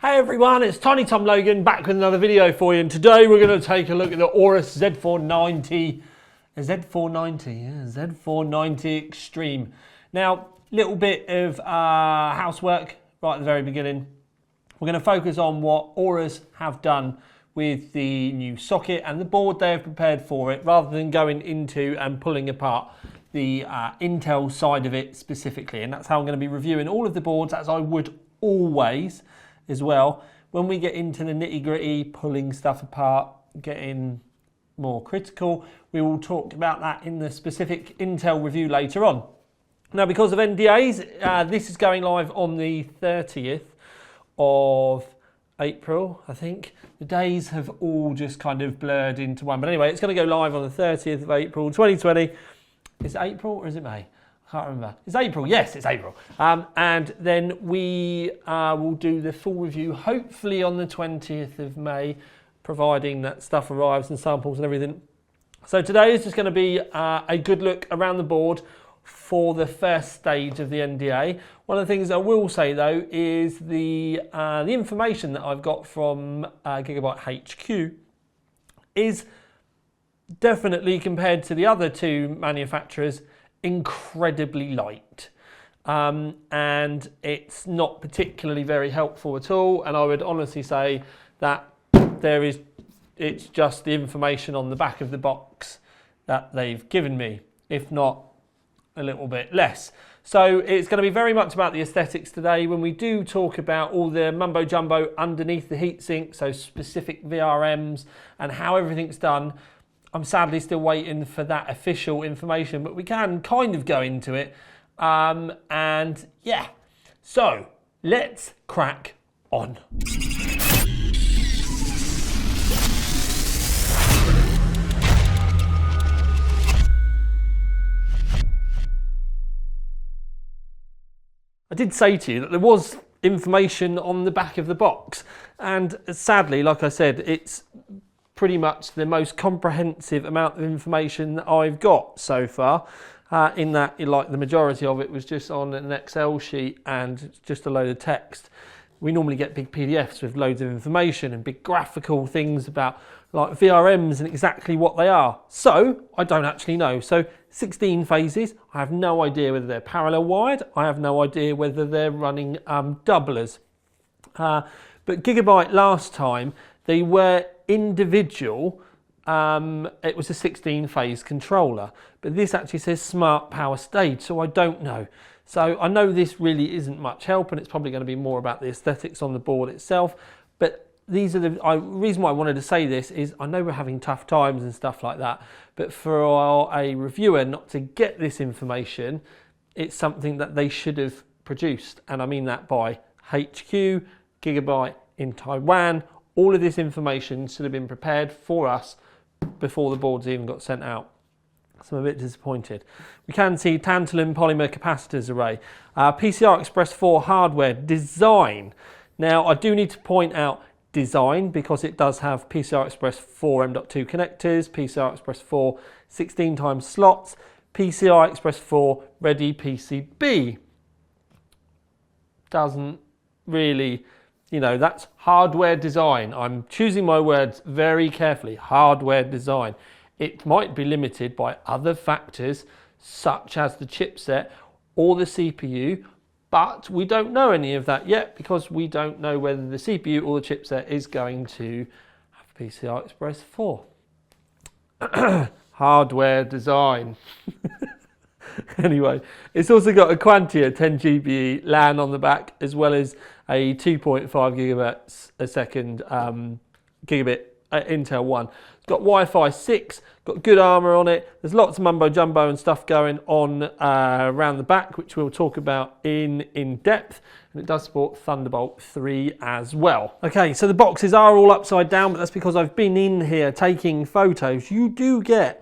Hey everyone, it's Tiny Tom Logan back with another video for you, and today we're going to take a look at the Aorus Z490. Z490 Xtreme. Now, little bit of housework right at the very beginning. We're going to focus on what Aorus have done with the new socket and the board they have prepared for it, rather than going into and pulling apart the Intel side of it specifically. And that's how I'm going to be reviewing all of the boards, as I would always as well. When we get into the nitty-gritty, pulling stuff apart, getting more critical, we will talk about that in the specific Intel review later on. Now, because of NDAs, this is going live on the 30th of April, I think. The days have all just kind of blurred into one. But anyway, it's going to go live on the 30th of April, 2020. Is it April or is it May? I can't remember. It's April. Yes, it's April. And then we will do the full review, hopefully on the 20th of May, providing that stuff arrives and samples and everything. So today is just going to be a good look around the board for the first stage of the NDA. One of the things I will say though is the information that I've got from Gigabyte HQ is definitely, compared to the other two manufacturers, incredibly light. And it's not particularly very helpful at all. And I would honestly say that it's just the information on the back of the box that they've given me, if not a little bit less. So it's going to be very much about the aesthetics today. When we do talk about all the mumbo jumbo underneath the heatsink, so specific VRMs and how everything's done, I'm sadly still waiting for that official information, but we can kind of go into it. And yeah, so let's crack on. I did say to you that there was information on the back of the box, and sadly, like I said, it's pretty much the most comprehensive amount of information that I've got so far, in that, like, the majority of it was just on an Excel sheet and just a load of text. We normally get big PDFs with loads of information and big graphical things about like VRMs and exactly what they are. So I don't actually know. So 16 phases, I have no idea whether they're parallel wired. I have no idea whether they're running doublers. But Gigabyte last time, they were individual. It was a 16 phase controller, but this actually says smart power stage, so I don't know. So I know this really isn't much help, and it's probably going to be more about the aesthetics on the board itself. But these are the reason why I wanted to say this is I know we're having tough times and stuff like that, but for a reviewer not to get this information, it's something that they should have produced. And I mean that by HQ, Gigabyte in Taiwan. All of this information should have been prepared for us before the boards even got sent out. So I'm a bit disappointed. We can see tantalum polymer capacitors array. PCI Express 4 hardware design. Now I do need to point out design, because it does have PCI Express 4 M.2 connectors, PCI Express 4 16 times slots, PCI Express 4 ready PCB. Doesn't really, you know, that's hardware design. I'm choosing my words very carefully. Hardware design. It might be limited by other factors such as the chipset or the CPU, but we don't know any of that yet, because we don't know whether the CPU or the chipset is going to have PCI Express 4. Hardware design. Anyway, it's also got a Quantia 10 GBE LAN on the back, as well as a 2.5 gigabits a second gigabit Intel 1. It's got Wi-Fi 6, got good armour on it. There's lots of mumbo jumbo and stuff going on around the back, which we'll talk about in depth. And it does support Thunderbolt 3 as well. Okay, so the boxes are all upside down, but that's because I've been in here taking photos. You do get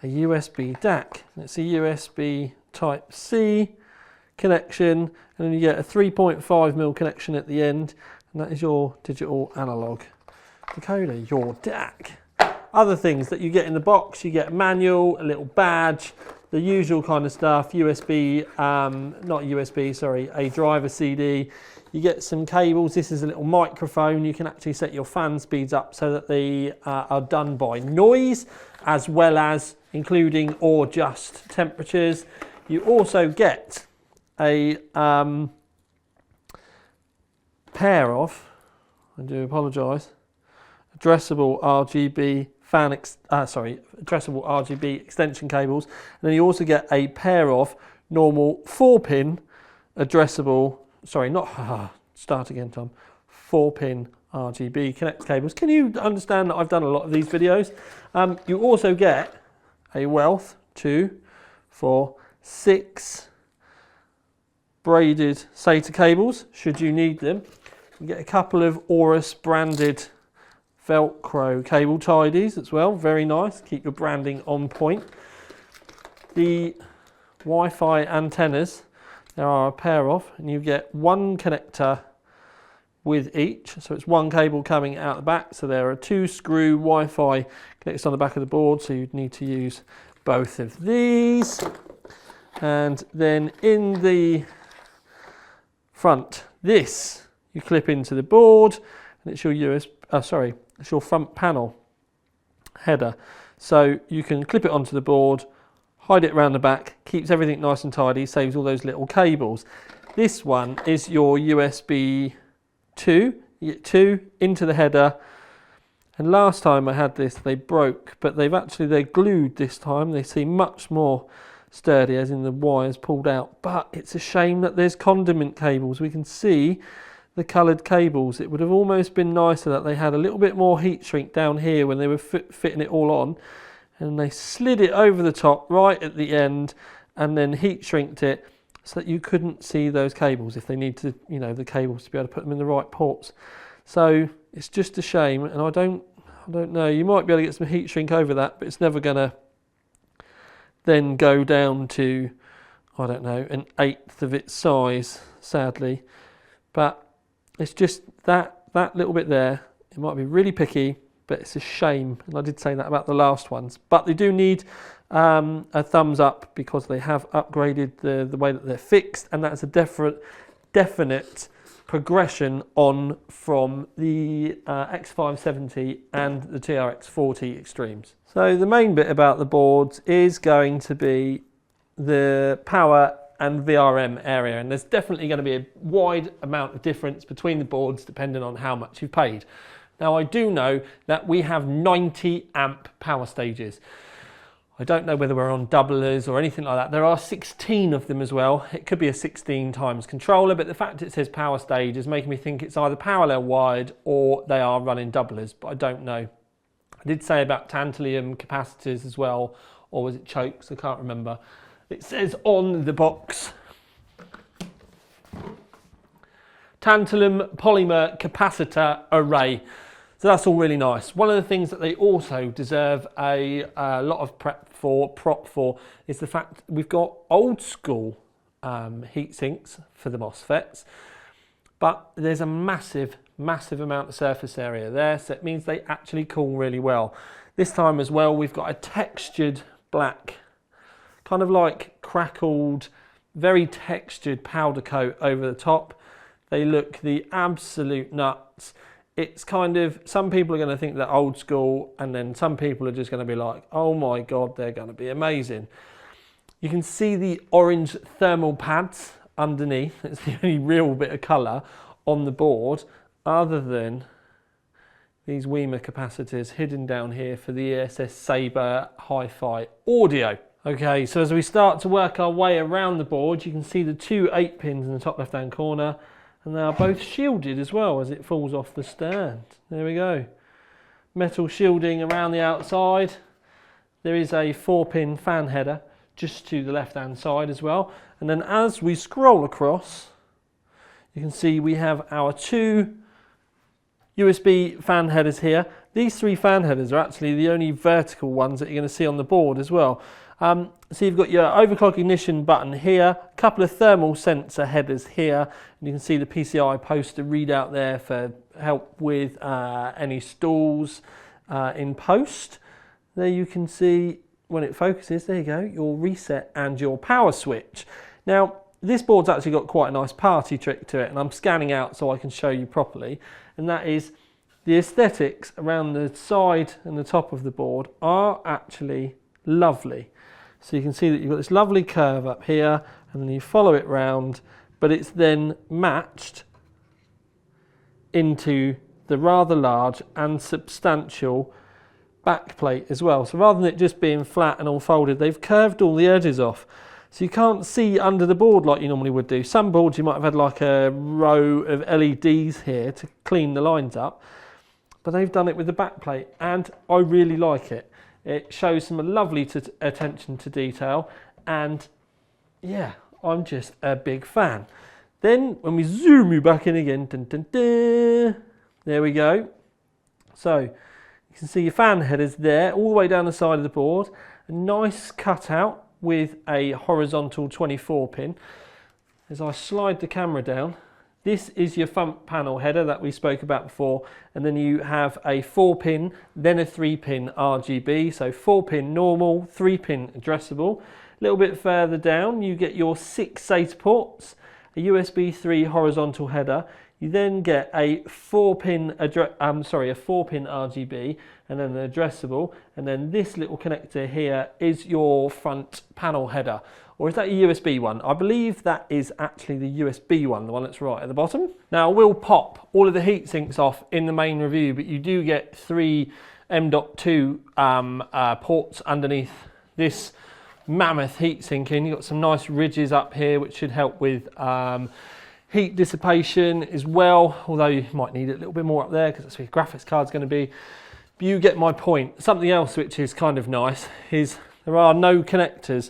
a USB DAC. It's a USB Type-C connection, and then you get a 3.5mm connection at the end, and that is your digital analog decoder, your DAC. Other things that you get in the box, you get a manual, a little badge, the usual kind of stuff, USB, not USB, sorry, a driver CD. you get some cables. This is a little microphone. You can actually set your fan speeds up so that they are done by noise, as well as including or just temperatures. You also get a pair of, I do apologise, addressable RGB addressable RGB extension cables, and then you also get a pair of normal 4-pin addressable, start again Tom, 4-pin RGB connect cables. Can you understand that I've done a lot of these videos? You also get a wealth, 2, 4, 6 braided SATA cables, should you need them. You get a couple of Aorus branded Velcro cable tidies as well, very nice, keep your branding on point. The Wi-Fi antennas, there are a pair of, and you get one connector with each, so it's one cable coming out the back, so there are 2 screw Wi-Fi connectors on the back of the board, so you'd need to use both of these. And then in the front, this you clip into the board, and it's your it's your front panel header, so you can clip it onto the board, hide it around the back, keeps everything nice and tidy, saves all those little cables. This one is your USB 2, you get 2 into the header, and last time I had this they broke, but they're glued this time. They seem much more sturdy, as in the wires pulled out, but it's a shame that there's condiment cables. We can see the coloured cables. It would have almost been nicer that they had a little bit more heat shrink down here when they were fitting it all on, and they slid it over the top right at the end and then heat shrinked it so that you couldn't see those cables if they need to, the cables to be able to put them in the right ports. So it's just a shame, and I don't know, you might be able to get some heat shrink over that, but it's never going to then go down to, I don't know, 1/8 of its size, sadly. But it's just that little bit there. It might be really picky, but it's a shame. And I did say that about the last ones. But they do need a thumbs up because they have upgraded the way that they're fixed, and that's a definite progression on from the X570 and the TRX40 Extremes. So the main bit about the boards is going to be the power and VRM area, and there's definitely going to be a wide amount of difference between the boards depending on how much you've paid. Now I do know that we have 90 amp power stages. I don't know whether we're on doublers or anything like that. There are 16 of them as well. It could be a 16 times controller, but the fact it says power stage is making me think it's either parallel wired or they are running doublers, but I don't know. I did say about tantalum capacitors as well, or was it chokes? I can't remember. It says on the box, tantalum polymer capacitor array. So that's all really nice. One of the things that they also deserve a lot of prop for is the fact we've got old school heat sinks for the MOSFETs, but there's a massive amount of surface area there, so it means they actually cool really well. This time as well, we've got a textured black, kind of like crackled, very textured powder coat over the top. They look the absolute nuts. It's kind of, some people are going to think they're old school, and then some people are just going to be like, oh my god, they're going to be amazing. You can see the orange thermal pads underneath. It's the only real bit of colour on the board, other than these Weimer capacitors hidden down here for the ESS Sabre Hi-Fi audio. Okay, so as we start to work our way around the board, you can see the 2 8-pins in the top left hand corner, and they are both shielded as well as it falls off the stand. There we go. Metal shielding around the outside. There is a 4-pin fan header just to the left hand side as well. And then as we scroll across, you can see we have our 2 USB fan headers here. These 3 fan headers are actually the only vertical ones that you're going to see on the board as well. So you've got your overclock ignition button here, a couple of thermal sensor headers here, and you can see the PCI poster readout there for help with any stalls in post. There you can see, when it focuses, there you go, your reset and your power switch. Now, this board's actually got quite a nice party trick to it, and I'm scanning out so I can show you properly, and that is the aesthetics around the side and the top of the board are actually lovely. So you can see that you've got this lovely curve up here, and then you follow it round, but it's then matched into the rather large and substantial back plate as well. So rather than it just being flat and all folded, they've curved all the edges off. So you can't see under the board like you normally would do. Some boards you might have had like a row of LEDs here to clean the lines up, but they've done it with the back plate, and I really like it. It shows some lovely attention to detail, and yeah, I'm just a big fan. Then when we zoom you back in again, dun, dun, dun, there we go. So you can see your fan headers there all the way down the side of the board. A nice cutout with a horizontal 24 pin. As I slide the camera down, this is your front panel header that we spoke about before, and then you have a 4-pin, then a 3-pin RGB, so 4-pin normal, 3-pin addressable. A little bit further down you get your 6 SATA ports, a USB 3 horizontal header. You then get a 4-pin RGB, and then an addressable, and then this little connector here is your front panel header. Or is that a USB one? I believe that is actually the USB one, the one that's right at the bottom. Now I will pop all of the heat sinks off in the main review, but you do get 3 M.2 ports underneath this mammoth heat sink in. You've got some nice ridges up here which should help with heat dissipation as well, although you might need it a little bit more up there because that's where your graphics card's going to be. But you get my point. Something else which is kind of nice is there are no connectors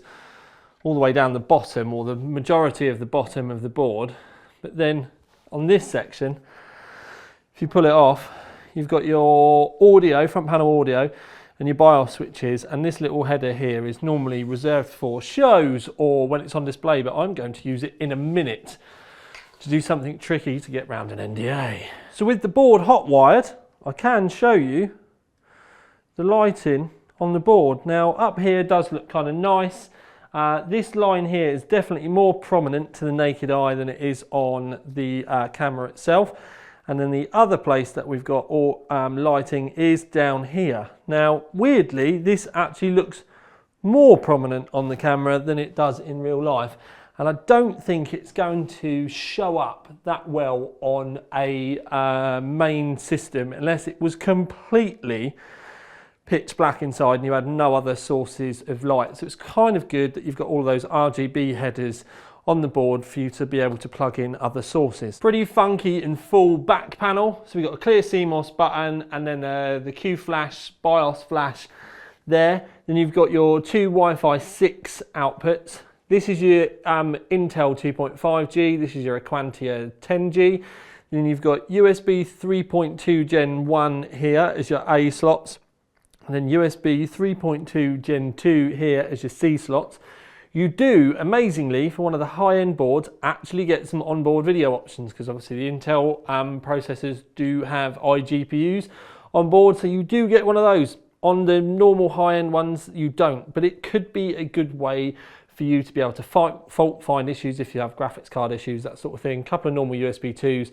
all the way down the bottom, or the majority of the bottom of the board, but then on this section, if you pull it off, you've got your audio, front panel audio, and your BIOS switches, and this little header here is normally reserved for shows or when it's on display, but I'm going to use it in a minute to do something tricky to get round an NDA. So with the board hot wired, I can show you the lighting on the board. Now up here does look kind of nice. This line here is definitely more prominent to the naked eye than it is on the camera itself. And then the other place that we've got lighting is down here. Now, weirdly, this actually looks more prominent on the camera than it does in real life. And I don't think it's going to show up that well on a main system unless it was completely pitch black inside and you had no other sources of light. So it's kind of good that you've got all those RGB headers on the board for you to be able to plug in other sources. Pretty funky and full back panel. So we've got a clear CMOS button, and then the Q flash, BIOS flash there. Then you've got your 2 Wi-Fi 6 outputs. This is your Intel 2.5G, this is your Aquantia 10G. Then you've got USB 3.2 Gen 1 here as your A slots. And then USB 3.2 Gen 2 here as your C slots. You do, amazingly, for one of the high-end boards, actually get some onboard video options, because obviously the Intel processors do have iGPUs on board, so you do get one of those. On the normal high-end ones, you don't, but it could be a good way for you to be able to fault find issues if you have graphics card issues, that sort of thing. A couple of normal USB 2s,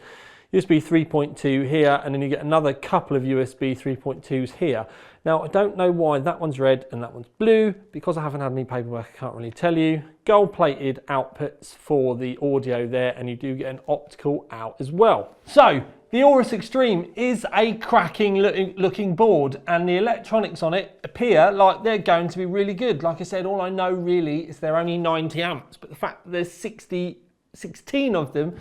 USB 3.2 here, and then you get another couple of USB 3.2s here. Now, I don't know why that one's red and that one's blue. Because I haven't had any paperwork, I can't really tell you. Gold-plated outputs for the audio there, and you do get an optical out as well. So, the Aorus Xtreme is a cracking looking board, and the electronics on it appear like they're going to be really good. Like I said, all I know really is they're only 90 amps, but the fact that there's 16 of them,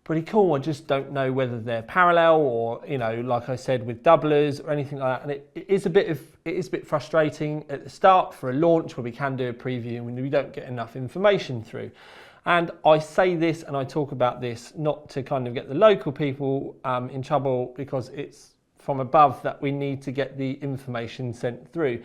pretty cool. I just don't know whether they're parallel or, you know, like I said, with doublers or anything like that. And it is a bit frustrating at the start for a launch where we can do a preview and we don't get enough information through. And I say this and I talk about this not to kind of get the local people in trouble, because it's from above that we need to get the information sent through.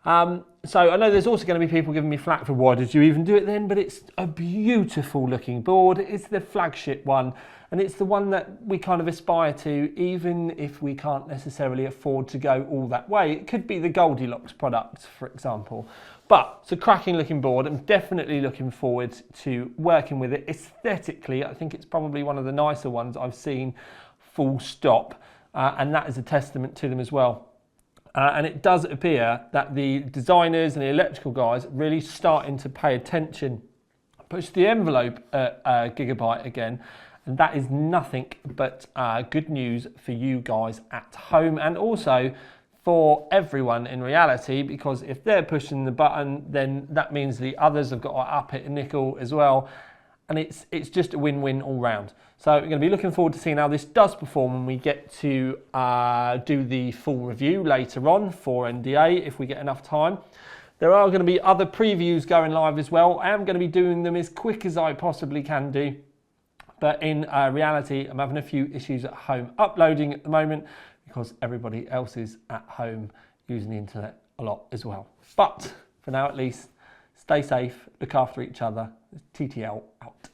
So I know there's also going to be people giving me flack for why did you even do it then, but it's a beautiful looking board. It's the flagship one, And it's the one that we kind of aspire to, even if we can't necessarily afford to go all that way. It could be the Goldilocks product, for example. But it's a cracking looking board. I'm definitely looking forward to working with it. Aesthetically, I think it's probably one of the nicer ones I've seen, full stop. And that is a testament to them as well. And it does appear that the designers and the electrical guys are really starting to pay attention, push the envelope at Gigabyte again. And that is nothing but good news for you guys at home, and also for everyone in reality, because if they're pushing the button, then that means the others have got to up it a nickel as well. And it's just a win-win all round. So we're going to be looking forward to seeing how this does perform when we get to do the full review later on for NDA, if we get enough time. There are going to be other previews going live as well. I am going to be doing them as quick as I possibly can do. But in reality, I'm having a few issues at home uploading at the moment because everybody else is at home using the internet a lot as well. But for now, at least, stay safe, look after each other. TTL out.